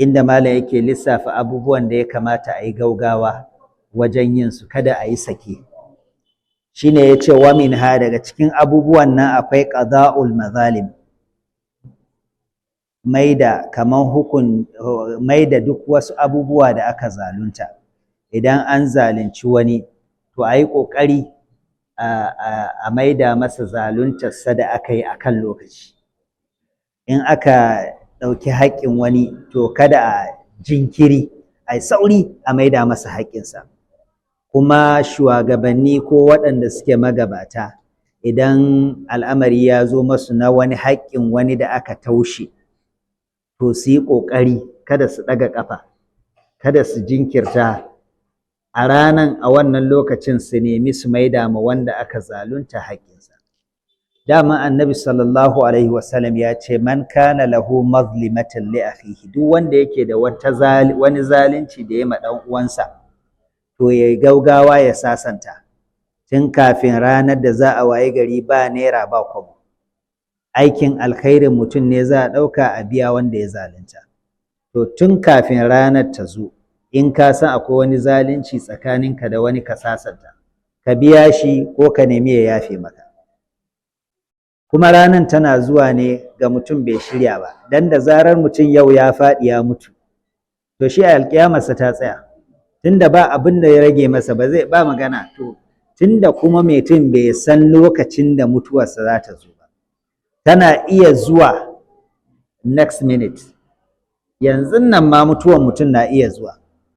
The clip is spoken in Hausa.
inda malam yake lissafa abubuwan da ya kamata a yi gaugawa wajen yin su, kada a yi sake. Shine ya ce wa minha, daga cikin abubuwan nan akwai qada'ul mazalim, maida duk wasu abubuwa da aka zalunta. Idan an zalunci wani, to a yi ƙoƙari a maida masa zaluntarsa da aka yi a kan lokaci. In aka ɗauki haƙƙin wani, to kada a jinkiri, a yi sauri a maida masa haƙƙinsa. Kuma shugabanni ko waɗanda suke magabata, idan al'amari ya zo masu na wani haƙƙin wani da aka taushe, to su yi ƙoƙari kada su ɗaga ƙafa, kada su jinkirta, a ranan a wannan lokacin su nemi su maida ma wanda aka zalunta haƙƙinsa. Dama annabi sallallahu alaihi wasallam ya ce, man kana lahu mazlimatan li akhihi, duk wanda yake da wani zalunci da ya ma ɗan uwansa, to ya gaugawa ya sasanta tun kafin ranar da za a waye gari ba naira ba kwabo. Aikin alkhairin mutum ne za a ɗauka a biya wanda ya zalunta. To tun kafin ranar ta zo, in ka san akwai wani zalunci tsakaninka da wani, ka sasanta, ka biya shi ko ka nemi ya yafe maka. Kuma ranar tana zuwa ne ga mutum bai shirya ba, dan da zarar mutum yau ya faɗi ya mutu, to shi alƙiyamarsa ta tsaya, tunda ba abin da ya rage masa, ba magana. To tunda kuma mutum bai san lokacin da mutuwarsa za ta zo ba, tana iya zuwa next minute, yanzun nan ma mutuwar mutum na iya zuwa.